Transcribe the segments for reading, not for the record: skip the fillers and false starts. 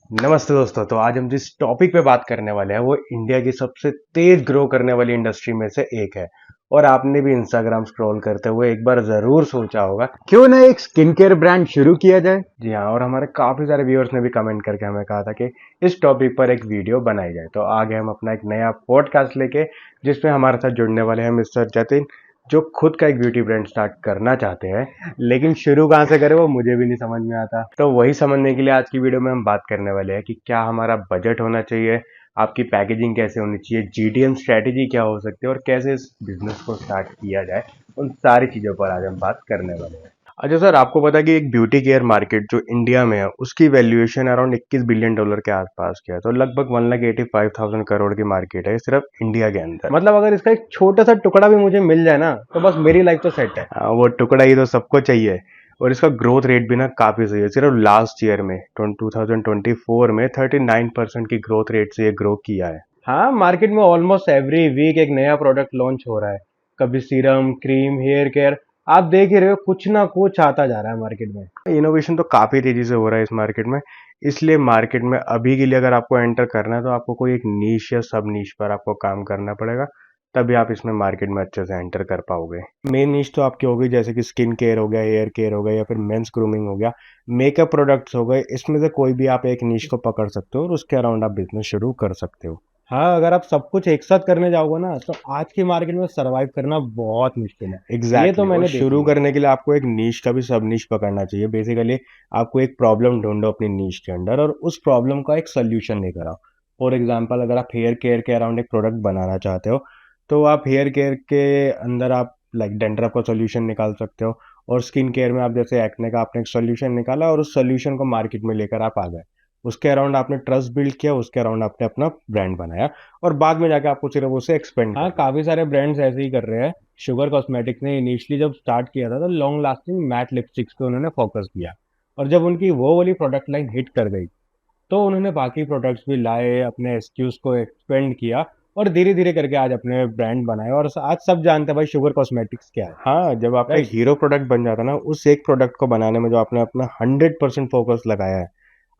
नमस्ते दोस्तों। तो आज हम जिस टॉपिक पे बात करने वाले हैं वो इंडिया की सबसे तेज ग्रो करने वाली इंडस्ट्री में से एक है। और आपने भी इंस्टाग्राम स्क्रॉल करते हुए एक बार जरूर सोचा होगा। क्यों ना एक स्किन केयर ब्रांड शुरू किया जाए। जी हाँ, और हमारे काफी सारे व्यूअर्स ने भी कमेंट करके हमें कहा था कि इस टॉपिक पर एक वीडियो बनाई जाए। तो आगे हम अपना एक नया पॉडकास्ट लेके जिसमें हमारे साथ जुड़ने वाले हैं मिस्टर जतिन, जो खुद का एक ब्यूटी ब्रांड स्टार्ट करना चाहते हैं, लेकिन शुरू कहाँ से करें वो मुझे भी नहीं समझ में आता। तो वही समझने के लिए आज की वीडियो में हम बात करने वाले हैं कि क्या हमारा बजट होना चाहिए, आपकी पैकेजिंग कैसे होनी चाहिए, जीडीएम स्ट्रेटेजी क्या हो सकती है और कैसे इस बिजनेस को स्टार्ट किया जाए। उन सारी चीजों पर आज हम बात करने वाले हैं। अच्छा सर, आपको पता है कि एक ब्यूटी केयर मार्केट जो इंडिया में है उसकी वैल्यूएशन अराउंड 21 बिलियन डॉलर के आसपास की है। तो लगभग 1,85,000 करोड़ की मार्केट है सिर्फ इंडिया के अंदर। मतलब अगर इसका एक छोटा सा टुकड़ा भी मुझे मिल जाए ना तो बस मेरी लाइफ तो सेट है। वो टुकड़ा ही तो सबको चाहिए। और इसका ग्रोथ रेट भी ना काफी सही है। सिर्फ लास्ट ईयर में 2024 में 39% की ग्रोथ रेट से ये ग्रो किया है। हाँ, मार्केट में ऑलमोस्ट एवरी वीक एक नया प्रोडक्ट लॉन्च हो रहा है। कभी सीरम, क्रीम, हेयर केयर, आप देख ही रहे हो, कुछ ना कुछ आता जा रहा है मार्केट में। इनोवेशन तो काफी तेजी से हो रहा है इस मार्केट में। इसलिए मार्केट में अभी के लिए अगर आपको एंटर करना है तो आपको कोई एक नीश या सब नीश पर आपको काम करना पड़ेगा। तभी आप इसमें मार्केट में अच्छे से एंटर कर पाओगे। मेन नीश तो आपकी होगी जैसे कि स्किन केयर हो गया, हेयर केयर हो गया या फिर मेंस ग्रूमिंग हो गया, मेकअप प्रोडक्ट्स हो गए। इसमें से कोई भी आप एक नीश को पकड़ सकते हो और उसके अराउंड आप बिजनेस शुरू कर सकते हो। हाँ, अगर आप सब कुछ एक साथ करने जाओगे ना तो आज की मार्केट में सरवाइव करना बहुत मुश्किल है। ये तो एग्जैक्टली और मैंने देख शुरू लिया। करने के लिए आपको एक नीश का भी सब नीश पकड़ना चाहिए। बेसिकली आपको एक प्रॉब्लम ढूंढो अपनी नीश के अंदर और उस प्रॉब्लम का एक सोल्यूशन लेकर आओ। फॉर एग्जांपल, अगर आप हेयर केयर के अराउंड एक प्रोडक्ट बनाना चाहते हो तो आप हेयर केयर के अंदर आप लाइक डेंड्रफ का सोल्यूशन निकाल सकते हो। और स्किन केयर में आप जैसे एक्ने का आपने एक सोल्यूशन निकाला और उस सोल्यूशन को मार्केट में लेकर आप आ गए। उसके अराउंड आपने ट्रस्ट बिल्ड किया, उसके अराउंड आपने अपना ब्रांड बनाया और बाद में जाके आपको सिर्फ उसे एक्सपेंड हाँ, करना है। काफी सारे ब्रांड्स ऐसे ही कर रहे हैं। शुगर कॉस्मेटिक्स ने इनिशियली जब स्टार्ट किया था तो लॉन्ग लास्टिंग मैट लिपस्टिक्स पे उन्होंने फोकस किया। और जब उनकी वो वाली प्रोडक्ट लाइन हिट कर गई तो उन्होंने बाकी प्रोडक्ट्स भी लाए, अपने एसक्यूज को एक्सपेंड किया और धीरे धीरे करके आज अपने ब्रांड बनाए। और आज सब जानते हैं भाई शुगर कॉस्मेटिक्स क्या है। हाँ, जब आपका एक राइट। हीरो प्रोडक्ट बन जाता है ना, उस एक प्रोडक्ट को बनाने में जो आपने अपना 100% फोकस लगाया है,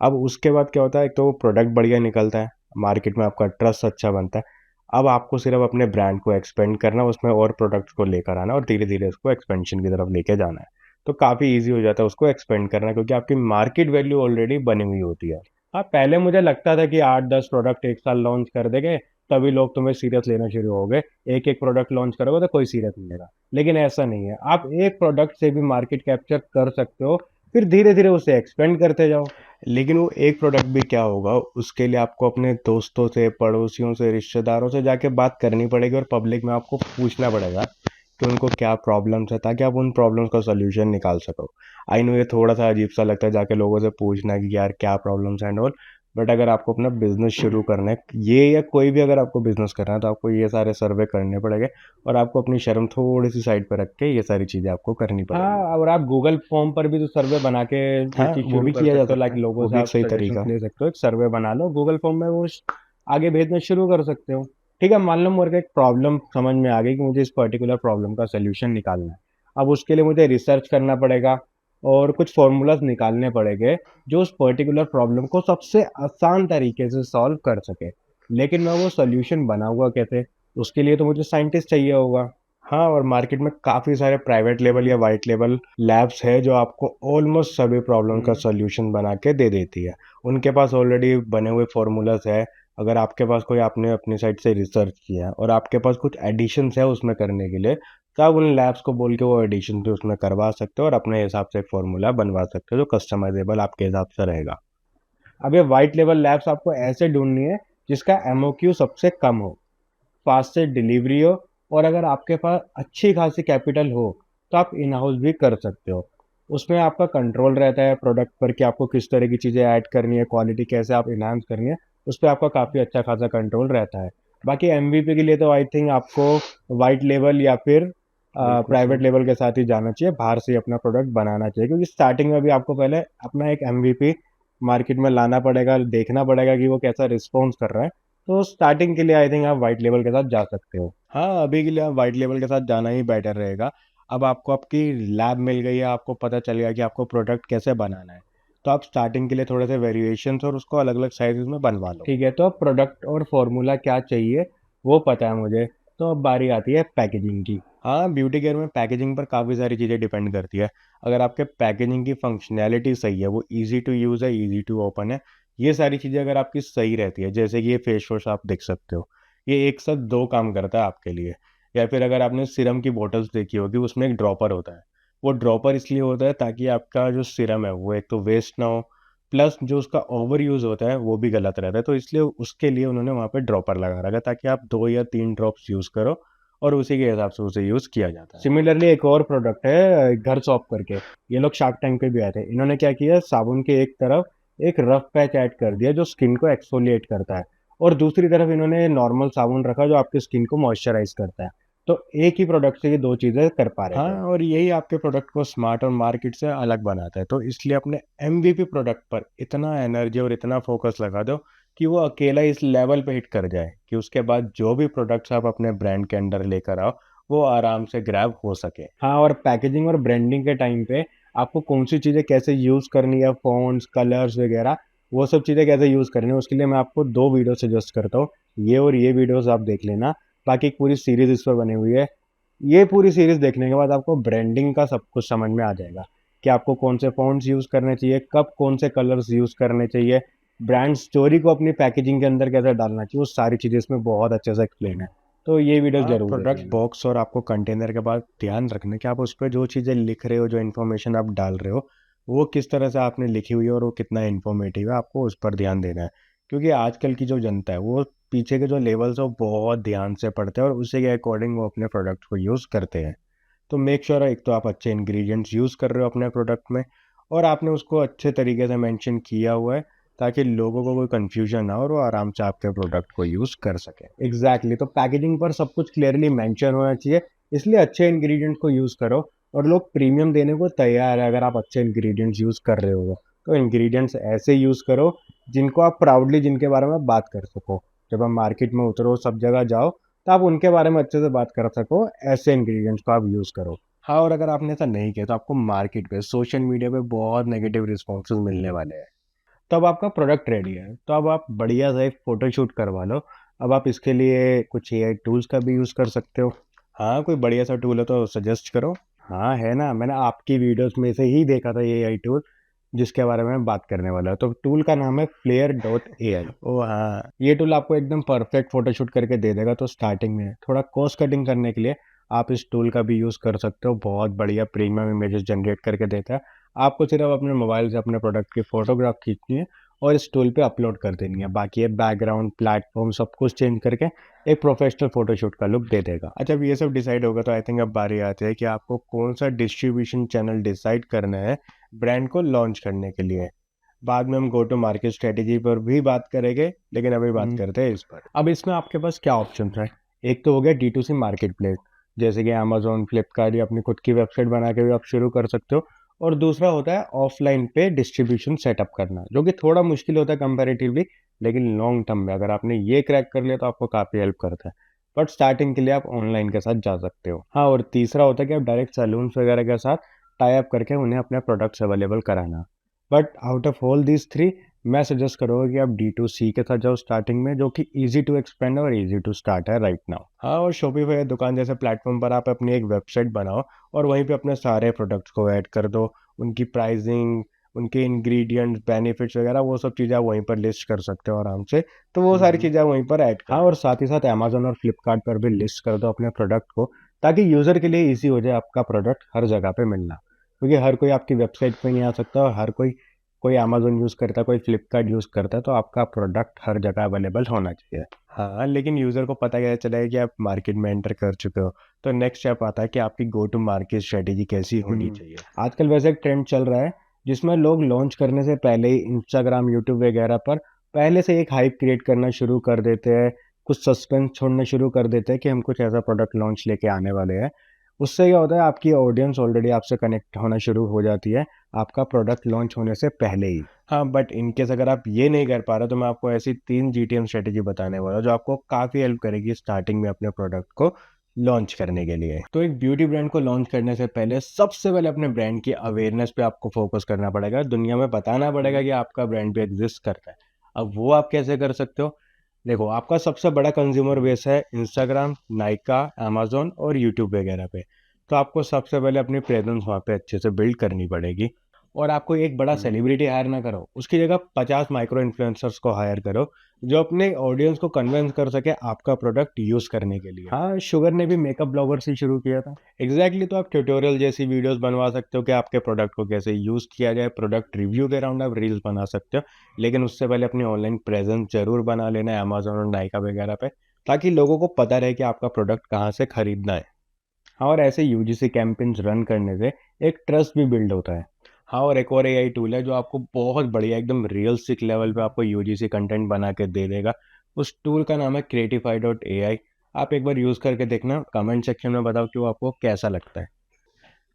अब उसके बाद क्या होता है, एक तो वो प्रोडक्ट बढ़िया निकलता है, मार्केट में आपका ट्रस्ट अच्छा बनता है। अब आपको सिर्फ अपने ब्रांड को एक्सपेंड करना, उसमें और प्रोडक्ट्स को लेकर आना और धीरे धीरे उसको एक्सपेंशन की तरफ लेके जाना है। तो काफ़ी ईजी हो जाता है उसको एक्सपेंड करना, क्योंकि आपकी मार्केट वैल्यू ऑलरेडी बनी हुई होती है। हाँ, पहले मुझे लगता था कि 8-10 प्रोडक्ट एक साल लॉन्च कर देंगे तभी लोग तुम्हें सीरियस लेना शुरू हो गए। एक एक प्रोडक्ट लॉन्च करोगे तो कोई सीरियस नहीं लेगा। लेकिन ऐसा नहीं है, आप एक प्रोडक्ट से भी मार्केट कैप्चर कर सकते हो, फिर धीरे धीरे उसे एक्सपेंड करते जाओ। लेकिन वो एक प्रोडक्ट भी क्या होगा, उसके लिए आपको अपने दोस्तों से, पड़ोसियों से, रिश्तेदारों से जाके बात करनी पड़ेगी और पब्लिक में आपको पूछना पड़ेगा कि उनको क्या प्रॉब्लम्स है, ताकि आप उन प्रॉब्लम्स का सोल्यूशन निकाल सको। आई नो ये थोड़ा सा अजीब सा लगता है जाके लोगों से पूछना कि यार क्या प्रॉब्लम्स एंड ऑल। बट अगर आपको अपना बिजनेस शुरू करना है, ये या कोई भी अगर आपको बिजनेस करना है, तो आपको ये सारे सर्वे करने पड़ेंगे और आपको अपनी शर्म थोड़ी सी साइड पर रख के ये सारी चीज़ें आपको करनी पड़ेंगी। हाँ, और आप गूगल फॉर्म पर भी तो सर्वे बना के ये हाँ, चीज़ वो शुरू भी कर किया जा सकते हो। सकता लाइक है, लोगों वो से भी एक आप सही सजेशंस तरीका है। ले सकते हो, एक सर्वे बना लो गूगल फॉर्म में, वो आगे भेजना शुरू कर सकते हो। ठीक है, मान लो मेरे को एक प्रॉब्लम समझ में आ गई कि मुझे इस पर्टिकुलर प्रॉब्लम का सोल्यूशन निकालना है। अब उसके लिए मुझे रिसर्च करना पड़ेगा और कुछ फॉर्मूलाज निकालने पड़ेंगे जो उस पर्टिकुलर प्रॉब्लम को सबसे आसान तरीके से सॉल्व कर सके। लेकिन मैं वो सोल्यूशन बनाऊंगा कैसे? उसके लिए तो मुझे साइंटिस्ट चाहिए होगा। हाँ, और मार्केट में काफ़ी सारे प्राइवेट लेवल या वाइट लेवल लैब्स है जो आपको ऑलमोस्ट सभी प्रॉब्लम का सॉल्यूशन बना के दे देती है। उनके पास ऑलरेडी बने हुए फॉर्मूलाज है। अगर आपके पास कोई, आपने अपनी साइड से रिसर्च किया है और आपके पास कुछ एडिशंस है उसमें करने के लिए, तो आप उन लैब्स को बोल के वो एडिशन भी उसमें करवा सकते हो और अपने हिसाब से एक फॉर्मूला बनवा सकते हो जो कस्टमाइजेबल आपके हिसाब से रहेगा। अब ये वाइट लेवल लैब्स आपको ऐसे ढूंढनी है जिसका एमओक्यू सबसे कम हो, फास्टेस्ट डिलीवरी हो, और अगर आपके पास अच्छी खासी कैपिटल हो तो आप इन हाउस भी कर सकते हो। उसमें आपका कंट्रोल रहता है प्रोडक्ट पर कि आपको किस तरह की चीज़ें ऐड करनी है, क्वालिटी कैसे आप इन्हांस करनी है। उस पर आपका काफ़ी अच्छा खासा कंट्रोल रहता है। बाकी एमवीपी के लिए तो आई थिंक आपको वाइट लेवल या फिर बिल्कुल प्राइवेट सही। लेवल के साथ ही जाना चाहिए, बाहर से ही अपना प्रोडक्ट बनाना चाहिए, क्योंकि स्टार्टिंग में भी आपको पहले अपना एक एमवीपी मार्केट में लाना पड़ेगा, देखना पड़ेगा कि वो कैसा रिस्पॉन्स कर रहा है। तो स्टार्टिंग के लिए आई थिंक आप वाइट लेवल के साथ जा सकते हो। हाँ, अभी के लिए आप वाइट लेवल के साथ जाना ही बेटर रहेगा। अब आपको आपकी लैब मिल गई है, आपको पता चल गया कि आपको प्रोडक्ट कैसे बनाना है। तो आप स्टार्टिंग के लिए थोड़े से वेरिएशंस और उसको अलग अलग साइजेस में बनवा लो। ठीक है, तो अब प्रोडक्ट और फॉर्मूला क्या चाहिए वो पता है मुझे, तो अब बारी आती है पैकेजिंग की। हाँ, ब्यूटी केयर में पैकेजिंग पर काफ़ी सारी चीज़ें डिपेंड करती है। अगर आपके पैकेजिंग की फंक्शनैलिटी सही है, वो ईजी टू यूज़ है, ईजी टू ओपन है, ये सारी चीज़ें अगर आपकी सही रहती है, जैसे कि ये फेस वॉश आप देख सकते हो, ये एक साथ दो काम करता है आपके लिए। या फिर अगर आपने सिरम की बॉटल्स देखी होगी, उसमें एक ड्रॉपर होता है। वो ड्रॉपर इसलिए होता है ताकि आपका जो सिरम है वो एक तो वेस्ट ना हो, प्लस जो उसका ओवर यूज़ होता है वो भी गलत रहता है, तो इसलिए उसके लिए उन्होंने वहाँ पे ड्रॉपर लगा रखा है ताकि आप 2 या 3 ड्रॉप्स यूज़ करो और उसी के हिसाब से उसे यूज़ किया जाता है। सिमिलरली एक और प्रोडक्ट है घर सॉप करके, ये लोग शार्क टैंक पे भी आए थे। इन्होंने क्या किया, साबुन के एक तरफ एक रफ पैच ऐड कर दिया जो स्किन को एक्सफोलिएट करता है, और दूसरी तरफ इन्होंने नॉर्मल साबुन रखा जो आपकी स्किन को मॉइस्चराइज करता है। तो एक ही प्रोडक्ट से ये दो चीज़ें कर पा रहे थे। हाँ, और यही आपके प्रोडक्ट को स्मार्ट और मार्केट से अलग बनाता है। तो इसलिए अपने एमवीपी प्रोडक्ट पर इतना एनर्जी और इतना फोकस लगा दो कि वो अकेला इस लेवल पे हिट कर जाए कि उसके बाद जो भी प्रोडक्ट्स आप अपने ब्रांड के अंडर लेकर आओ वो आराम से ग्रैब हो सके। हाँ, और पैकेजिंग और ब्रांडिंग के टाइम पे आपको कौन सी चीज़ें कैसे यूज़ करनी है, फ़ॉन्ट्स, कलर्स वगैरह, वो सब चीज़ें कैसे यूज़ करनी है, उसके लिए मैं आपको 2 वीडियो सजेस्ट करता हूँ। ये और ये वीडियोज़ आप देख लेना। बाकी एक पूरी सीरीज़ इस पर बनी हुई है। ये पूरी सीरीज़ देखने के बाद आपको ब्रांडिंग का सब कुछ समझ में आ जाएगा कि आपको कौन से फ़ॉन्ट्स यूज़ करने चाहिए, कब कौन से कलर्स यूज़ करने चाहिए, ब्रांड स्टोरी को अपनी पैकेजिंग के अंदर कैसे डालना चाहिए, वो सारी चीज़ें इसमें बहुत अच्छे से एक्सप्लेन है। तो ये वीडियो ज़रूर प्रोडक्ट देखिएगा। बॉक्स और आपको कंटेनर के बाद ध्यान रखना कि आप उस पे जो चीज़ें लिख रहे हो, जो इन्फॉर्मेशन आप डाल रहे हो, वो किस तरह से आपने लिखी हुई है और वो कितना इन्फॉर्मेटिव है, आपको उस पर ध्यान देना है। क्योंकि आजकल की जो जनता है, वो पीछे के जो लेबल्स हैं, वो बहुत ध्यान से पढ़ते हैं और उसी के अकॉर्डिंग वो अपने प्रोडक्ट को यूज़ करते हैं। तो मेक श्योर एक तो आप अच्छे इंग्रेडिएंट्स यूज़ कर रहे हो अपने प्रोडक्ट में और आपने उसको अच्छे तरीके से मेंशन किया हुआ है ताकि लोगों को कोई कन्फ्यूजन ना हो और वो आराम से आपके प्रोडक्ट को यूज़ कर सकें। एग्जैक्टली, तो पैकेजिंग पर सब कुछ क्लियरली मेंशन होना चाहिए, इसलिए अच्छे इंग्रेडिएंट्स को यूज़ करो और लोग प्रीमियम देने को तैयार है अगर आप अच्छे इंग्रेडिएंट्स यूज़ कर रहे हो। तो इंग्रेडिएंट्स ऐसे यूज़ करो जिनको आप प्राउडली, जिनके बारे में बात कर सको। जब आप मार्केट में उतरो, सब जगह जाओ, तो आप उनके बारे में अच्छे से बात कर सको, ऐसे इंग्रेडिएंट्स को आप यूज़ करो। हाँ, और अगर आपने ऐसा नहीं किया तो आपको मार्केट पे, सोशल मीडिया पे बहुत नेगेटिव रिस्पॉन्सेज मिलने वाले हैं। तब आपका प्रोडक्ट रेडी है, तो अब आप बढ़िया सा एक फ़ोटोशूट करवा लो। अब आप इसके लिए कुछ एआई टूल्स का भी यूज़ कर सकते हो। हाँ, कोई बढ़िया सा टूल है तो सजेस्ट करो। हाँ, है ना, मैंने आपकी वीडियोस में से ही देखा था ये एआई टूल जिसके बारे में मैं बात करने वाला हूँ। तो टूल का नाम है Flare.ai। ओह हाँ, ये टूल आपको एकदम परफेक्ट फ़ोटोशूट करके दे देगा। तो स्टार्टिंग में थोड़ा कॉस्ट कटिंग करने के लिए आप इस टूल का भी यूज़ कर सकते हो। बहुत बढ़िया प्रीमियम इमेजेस जनरेट करके देता है। आपको सिर्फ अपने मोबाइल से अपने प्रोडक्ट की फ़ोटोग्राफ खींचनी है और इस टूल पे अपलोड कर देनी है। बाकी ये बैकग्राउंड, प्लेटफॉर्म सब कुछ चेंज करके एक प्रोफेशनल फ़ोटोशूट का लुक दे देगा। अच्छा, अब ये सब डिसाइड होगा तो आई थिंक अब बारी आती है कि आपको कौन सा डिस्ट्रीब्यूशन चैनल डिसाइड करना है ब्रांड को लॉन्च करने के लिए। बाद में हम गो टू मार्केट स्ट्रेटेजी पर भी बात करेंगे, लेकिन अभी बात करते हैं इस पर। अब इसमें आपके पास क्या ऑप्शन है? एक तो हो गया D2C मार्केट प्लेस, जैसे कि अमेजोन, फ्लिपकार्ट, या अपनी खुद की वेबसाइट बना के भी आप शुरू कर सकते हो। और दूसरा होता है ऑफलाइन पे डिस्ट्रीब्यूशन सेटअप करना, जो कि थोड़ा मुश्किल होता है कंपैरेटिवली, लेकिन लॉन्ग टर्म में अगर आपने ये क्रैक कर लिया तो आपको काफ़ी हेल्प करता है। बट स्टार्टिंग के लिए आप ऑनलाइन के साथ जा सकते हो। हाँ, और तीसरा होता है कि आप डायरेक्ट सैलून्स वगैरह के साथ टाई अप करके उन्हें अपने प्रोडक्ट्स अवेलेबल कराना। But out of all these three, मैं सजेस्ट करूँगा कि आप D2C के साथ जाओ स्टार्टिंग में, जो कि ईजी टू एक्सपेंड और ईजी टू स्टार्ट है राइट नाउ। हाँ, और शॉपिफाई दुकान जैसे प्लेटफॉर्म पर आप अपनी एक वेबसाइट बनाओ और वहीं पे अपने सारे प्रोडक्ट्स को ऐड कर दो। उनकी प्राइसिंग, उनके इंग्रेडिएंट्स, बेनिफिट्स वगैरह, वो सब चीज़ें आप वहीं पर लिस्ट कर सकते हो आराम से। तो वो सारी चीज़ें आप वहीं पर ऐड कर। हाँ, और साथ ही साथ अमेजोन और फ्लिपकार्ट पर भी लिस्ट कर दो अपने प्रोडक्ट को, ताकि यूज़र के लिए ईजी हो जाए आपका प्रोडक्ट हर जगह पे मिलना। क्योंकि हर कोई आपकी वेबसाइट पे नहीं आ सकता और हर कोई कोई अमेज़न यूज़ करता है, कोई फ्लिपकार्ट यूज़ करता है, तो आपका प्रोडक्ट हर जगह अवेलेबल होना चाहिए। हाँ, लेकिन यूज़र को पता कैसे चलेगा कि आप मार्केट में एंटर कर चुके हो? तो नेक्स्ट स्टेप आता है कि आपकी गो टू मार्केट स्ट्रेटेजी कैसी होनी चाहिए। आजकल वैसे एक ट्रेंड चल रहा है जिसमें लोग लॉन्च करने से पहले ही इंस्टाग्राम, यूट्यूब वगैरह पर पहले से एक हाइप क्रिएट करना शुरू कर देते हैं, कुछ सस्पेंस छोड़ना शुरू कर देते हैं कि हम कुछ ऐसा प्रोडक्ट लॉन्च लेके आने वाले हैं। उससे क्या होता है, आपकी ऑडियंस ऑलरेडी आपसे कनेक्ट होना शुरू हो जाती है आपका प्रोडक्ट लॉन्च होने से पहले ही। हाँ, बट इन केस अगर आप ये नहीं कर पा रहे तो मैं आपको ऐसी 3 GTM स्ट्रेटेजी बताने वाला हूँ जो आपको काफ़ी हेल्प करेगी स्टार्टिंग में अपने प्रोडक्ट को लॉन्च करने के लिए। तो एक ब्यूटी ब्रांड को लॉन्च करने से पहले सबसे पहले अपने ब्रांड की अवेयरनेस पे आपको फोकस करना पड़ेगा, दुनिया में बताना पड़ेगा कि आपका ब्रांड भी एग्जिस्ट करता है। अब वो आप कैसे कर सकते हो? देखो, आपका सबसे बड़ा कंज्यूमर बेस है इंस्टाग्राम, नाइका, अमेजोन और यूट्यूब वगैरह पे। तो आपको सबसे पहले अपनी प्रेजेंस वहाँ पे अच्छे से बिल्ड करनी पड़ेगी। और आपको एक बड़ा सेलिब्रिटी हायर ना करो, उसकी जगह 50 माइक्रो इन्फ्लुएंसर्स को हायर करो जो अपने ऑडियंस को कन्विंस कर सके आपका प्रोडक्ट यूज़ करने के लिए। हाँ, शुगर ने भी मेकअप ब्लॉगर से शुरू किया था। एग्जैक्टली, तो आप ट्यूटोरियल जैसी वीडियोस बनवा सकते हो कि आपके प्रोडक्ट को कैसे यूज़ किया जाए। प्रोडक्ट रिव्यू के अराउंड आप रील्स बना सकते हो, लेकिन उससे पहले अपनी ऑनलाइन प्रेजेंस जरूर बना लेना है अमेजोन और नाइका वगैरह पे, ताकि लोगों को पता रहे कि आपका प्रोडक्ट कहाँ से खरीदना है। हाँ, और ऐसे यूजीसी कैंपेन्स रन करने से एक ट्रस्ट भी बिल्ड होता है। हाँ, और एक और एआई टूल है जो आपको बहुत बढ़िया एकदम रियलिस्टिक लेवल पे आपको यूजीसी कंटेंट बना के दे देगा। उस टूल का नाम है creatify.ai। आप एक बार यूज़ करके देखना, कमेंट सेक्शन में बताओ कि वो आपको कैसा लगता है।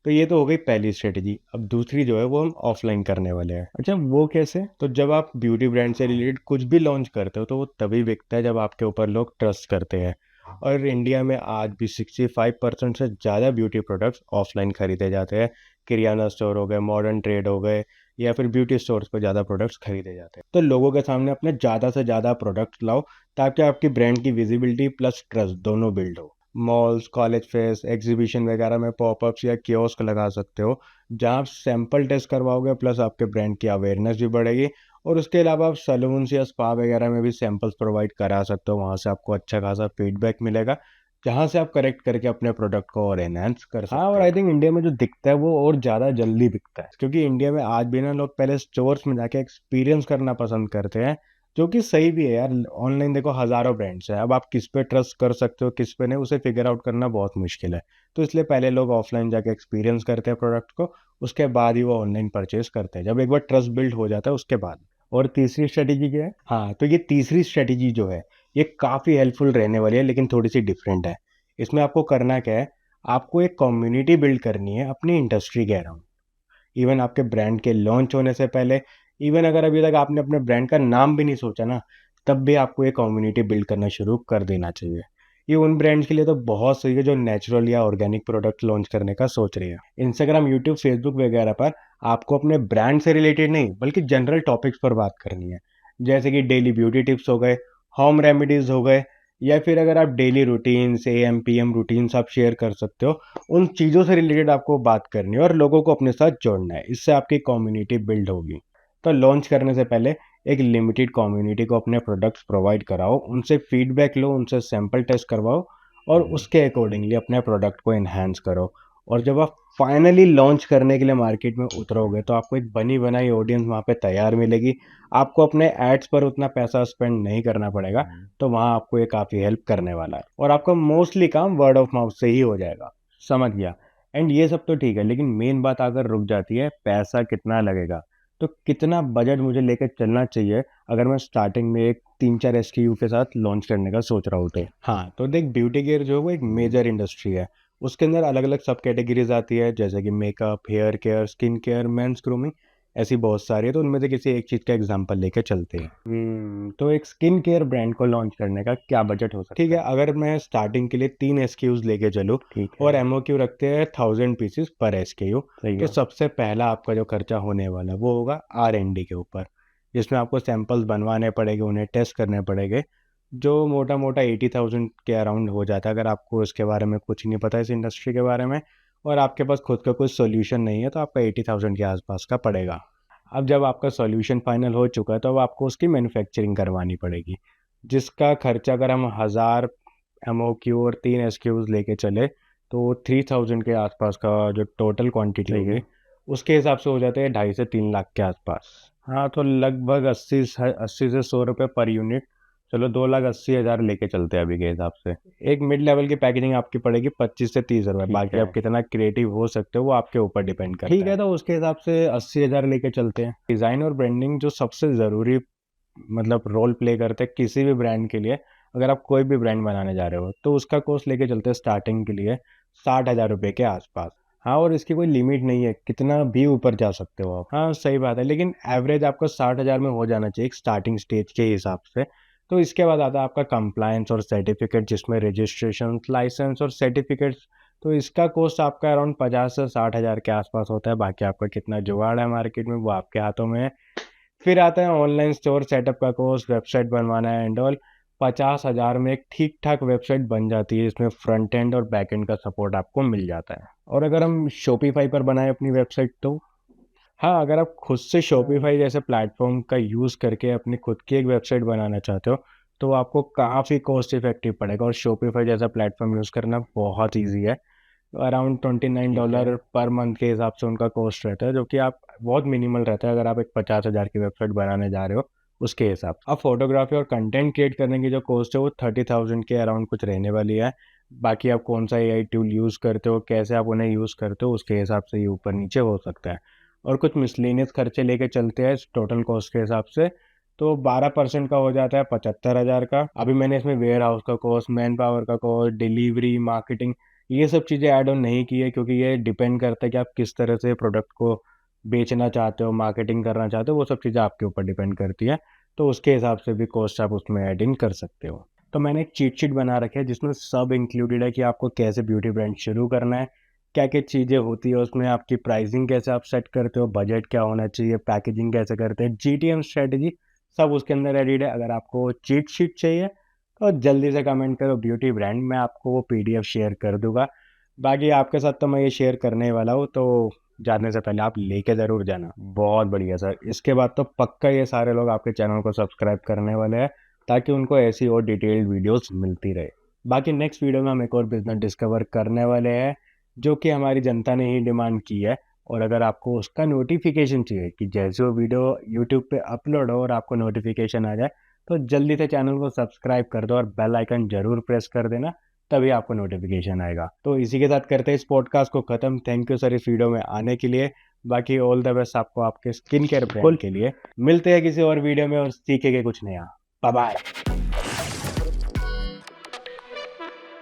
तो ये तो हो गई पहली स्ट्रेटेजी। अब दूसरी जो है वो हम ऑफलाइन करने वाले हैं। अच्छा, वो कैसे? तो जब आप ब्यूटी ब्रांड से रिलेटेड कुछ भी लॉन्च करते हो तो वो तभी बिकता है जब आपके ऊपर लोग ट्रस्ट करते हैं। और इंडिया में आज भी 65% से ज़्यादा ब्यूटी प्रोडक्ट्स ऑफलाइन खरीदे जाते हैं। किराना स्टोर हो गए, मॉडर्न ट्रेड हो गए, या फिर ब्यूटी स्टोर्स पर ज़्यादा प्रोडक्ट्स खरीदे जाते हैं। तो लोगों के सामने अपने ज़्यादा से ज़्यादा प्रोडक्ट्स लाओ, ताकि आपकी ब्रांड की विजिबिलिटी प्लस ट्रस्ट दोनों बिल्ड हो। मॉल्स, कॉलेज फेस्ट, एग्जीबिशन वगैरह में पॉपअप्स या कियोस्क लगा सकते हो, जहाँ आप सैंपल टेस्ट करवाओगे, प्लस आपके ब्रांड की अवेयरनेस भी बढ़ेगी। और उसके अलावा आप सैलून्स या स्पा वगैरह में भी सैंपल्स प्रोवाइड करा सकते हो, वहाँ से आपको अच्छा खासा फीडबैक मिलेगा, जहाँ से आप करेक्ट करके अपने प्रोडक्ट को और एनहांस कर सकते हो। हाँ, और आई थिंक इंडिया में जो दिखता है वो और ज़्यादा जल्दी बिकता है, क्योंकि इंडिया में आज भी ना लोग पहले स्टोर्स में जाके एक्सपीरियंस करना पसंद करते हैं, जो कि सही भी है यार। ऑनलाइन देखो हज़ारों ब्रांड्स हैं, अब आप किस पे ट्रस्ट कर सकते हो किस पे नहीं, उसे फिगर आउट करना बहुत मुश्किल है। तो इसलिए पहले लोग ऑफलाइन जाके एक्सपीरियंस करते हैं प्रोडक्ट को, उसके बाद ही वो ऑनलाइन परचेज करते हैं, जब एक बार ट्रस्ट बिल्ड हो जाता है उसके बाद। और तीसरी स्ट्रेटेजी क्या है? हाँ, तो ये तीसरी स्ट्रेटेजी जो है ये काफ़ी हेल्पफुल रहने वाली है, लेकिन थोड़ी सी डिफरेंट है। इसमें आपको करना क्या है? आपको एक कम्युनिटी बिल्ड करनी है अपनी इंडस्ट्री के अराउंड। इवन आपके ब्रांड के लॉन्च होने से पहले, इवन अगर अभी तक आपने अपने ब्रांड का नाम भी नहीं सोचा ना, तब भी आपको ये कम्युनिटी बिल्ड करना शुरू कर देना चाहिए। ये उन ब्रांड्स के लिए तो बहुत सही है जो नेचुरल या ऑर्गेनिक प्रोडक्ट लॉन्च करने का सोच रही है। इंस्टाग्राम, यूट्यूब, फेसबुक वगैरह पर आपको अपने ब्रांड से रिलेटेड नहीं बल्कि जनरल टॉपिक्स पर बात करनी है, जैसे कि डेली ब्यूटी टिप्स हो गए, होम रेमेडीज हो गए, या फिर अगर आप daily routines, AM PM routines आप शेयर कर सकते हो। उन चीज़ों से रिलेटेड आपको बात करनी है और लोगों को अपने साथ जोड़ना है, इससे आपकी कम्युनिटी बिल्ड होगी। तो लॉन्च करने से पहले एक लिमिटेड कम्युनिटी को अपने प्रोडक्ट्स प्रोवाइड कराओ, उनसे फीडबैक लो, उनसे सैंपल टेस्ट करवाओ, और उसके अकॉर्डिंगली अपने प्रोडक्ट को एनहांस करो। और जब आप फाइनली लॉन्च करने के लिए मार्केट में उतरोगे तो आपको एक बनी बनाई ऑडियंस वहाँ पे तैयार मिलेगी। आपको अपने एड्स पर उतना पैसा स्पेंड नहीं करना पड़ेगा, तो वहाँ आपको ये काफ़ी हेल्प करने वाला है, और आपका मोस्टली काम वर्ड ऑफ माउथ से ही हो जाएगा। समझ गया? एंड ये सब तो ठीक है, लेकिन मेन बात आकर रुक जाती है, पैसा कितना लगेगा। तो कितना बजट मुझे लेकर चलना चाहिए अगर मैं स्टार्टिंग में एक 3-4 SKU के साथ लॉन्च करने का सोच रहा हूँ तो? हाँ, तो देख, ब्यूटी केयर जो है वो एक मेजर इंडस्ट्री है। उसके अंदर अलग अलग सब कैटेगरीज आती है, जैसे कि makeup, hair care, skin care, men's grooming, ऐसी बहुत सारी है। तो उनमें से किसी एक चीज़ का एग्जांपल लेके चलते हैं। तो एक स्किन केयर ब्रांड को लॉन्च करने का क्या बजट हो सकता है? ठीक है, अगर मैं स्टार्टिंग के लिए 3 SKUs लेके चलूँ, ठीक है, और MOQ रखते हैं 1000 पीसेस पर SKU, तो सबसे पहला आपका जो खर्चा होने वाला है वो होगा R&D के ऊपर, जिसमें आपको सैंपल्स बनवाने पड़ेंगे, उन्हें टेस्ट करने पड़ेंगे, जो मोटा मोटा 80,000 के अराउंड हो जाता है, अगर आपको इसके बारे में कुछ नहीं पता इस इंडस्ट्री के बारे में, और आपके पास खुद का कोई सोल्यूशन नहीं है, तो आपका 80,000 के आसपास का पड़ेगा। अब जब आपका सॉल्यूशन फाइनल हो चुका है तो अब आपको उसकी मैन्युफैक्चरिंग करवानी पड़ेगी, जिसका खर्चा अगर हम 1000 MOQ और 3 SKUs लेके चले तो 3000 के आसपास का जो टोटल क्वांटिटी होगी, उसके हिसाब से हो जाते हैं 2.5 से 3 लाख के आसपास। हाँ, तो लगभग 80 से 100 रुपये पर यूनिट। चलो 2,80,000 लेके चलते हैं अभी के हिसाब से। एक मिड लेवल की पैकेजिंग आपकी पड़ेगी 25 से 30 रुपये। बाकी आप कितना क्रिएटिव हो सकते हो वो आपके ऊपर डिपेंड करता है। ठीक है, तो उसके हिसाब से 80,000 लेके चलते हैं। डिज़ाइन और ब्रांडिंग जो सबसे ज़रूरी मतलब रोल प्ले करते हैं किसी भी ब्रांड के लिए, अगर आप कोई भी ब्रांड बनाने जा रहे हो तो उसका कॉस्ट लेके चलते हैं स्टार्टिंग के लिए 60,000 रुपये के आसपास। हाँ, और इसकी कोई लिमिट नहीं है, कितना भी ऊपर जा सकते हो आप। हाँ, सही बात है, लेकिन एवरेज आपका 60,000 में हो जाना चाहिए एक स्टार्टिंग स्टेज के हिसाब से। तो इसके बाद आता है आपका कंप्लायंस और सर्टिफिकेट, जिसमें रजिस्ट्रेशन, लाइसेंस और सर्टिफिकेट्स। तो इसका कॉस्ट आपका अराउंड 50 से 60 हज़ार के आसपास होता है। बाकी आपका कितना जुगाड़ है मार्केट में वो आपके हाथों में है। फिर आता है ऑनलाइन स्टोर सेटअप का कॉस्ट, वेबसाइट बनवाना है एंड ऑल। 50 हज़ार में एक ठीक ठाक वेबसाइट बन जाती है, जिसमें फ्रंट एंड और बैक एंड का सपोर्ट आपको मिल जाता है। और अगर हम शॉपिफाई पर बनाए अपनी वेबसाइट, तो हाँ, अगर आप खुद से शॉपिफाई जैसे प्लेटफॉर्म का यूज़ करके अपनी खुद की एक वेबसाइट बनाना चाहते हो, तो आपको काफ़ी कॉस्ट इफेक्टिव पड़ेगा। और शॉपिफाई जैसा प्लेटफॉर्म यूज़ करना बहुत ईजी है। अराउंड $29 पर मंथ के हिसाब से उनका कॉस्ट रहता है, जो कि आप बहुत मिनिमल रहता है अगर आप एक 50,000 की वेबसाइट बनाने जा रहे हो उसके हिसाब से। अब फोटोग्राफी और कंटेंट क्रिएट करने की जो कॉस्ट है वो 30,000 के अराउंड कुछ रहने वाली है। बाकी आप कौन सा एआई टूल यूज़ करते हो, कैसे आप उन्हें यूज़ करते हो, उसके हिसाब से ये ऊपर नीचे हो सकता है। और कुछ मिसलेनियस खर्चे लेके चलते हैं टोटल कॉस्ट के हिसाब से, तो 12% का हो जाता है 75,000 का। अभी मैंने इसमें वेयर हाउस का कॉस्ट, मैन पावर का कॉस्ट, डिलीवरी, मार्केटिंग, ये सब चीज़ें ऐड ऑन नहीं की है, क्योंकि ये डिपेंड करता है कि आप किस तरह से प्रोडक्ट को बेचना चाहते हो, मार्केटिंग करना चाहते हो, वो सब चीज़ें आपके ऊपर डिपेंड करती है। तो उसके हिसाब से भी कॉस्ट आप उसमें ऐड इन कर सकते हो। तो मैंने एक चीट शीट बना रखी है जिसमें सब इंक्लूडेड है कि आपको कैसे ब्यूटी ब्रांड शुरू करना है, क्या क्या चीज़ें होती है उसमें, आपकी प्राइसिंग कैसे आप सेट करते हो, बजट क्या होना चाहिए, पैकेजिंग कैसे करते हैं, जीटीएम स्ट्रेटजी, सब उसके अंदर एडिड है। अगर आपको चीट शीट चाहिए तो जल्दी से कमेंट करो ब्यूटी ब्रांड, मैं आपको वो पीडीएफ शेयर कर दूंगा। बाकी आपके साथ तो मैं ये शेयर करने ही वाला हूँ, तो जाने से पहले आप लेके ज़रूर जाना। बहुत बढ़िया सर। इसके बाद तो पक्का ये सारे लोग आपके चैनल को सब्सक्राइब करने वाले हैं, ताकि उनको ऐसी और डिटेल्ड वीडियोस मिलती रहे। बाकी नेक्स्ट वीडियो में हम एक और बिजनेस डिस्कवर करने वाले हैं, जो कि हमारी जनता ने ही डिमांड की है। और अगर आपको उसका नोटिफिकेशन चाहिए कि जैसे वो वीडियो यूट्यूब पे अपलोड हो और आपको नोटिफिकेशन आ जाए, तो जल्दी से चैनल को सब्सक्राइब कर दो और बेल आइकन जरूर प्रेस कर देना, तभी आपको नोटिफिकेशन आएगा। तो इसी के साथ करते हैं इस पॉडकास्ट को खत्म। थैंक यू सर इस वीडियो में आने के लिए। बाकी ऑल द बेस्ट आपको आपके स्किन केयर ब्रांड के लिए। मिलते हैं किसी और वीडियो में और सीखेंगे कुछ नया। Bye bye.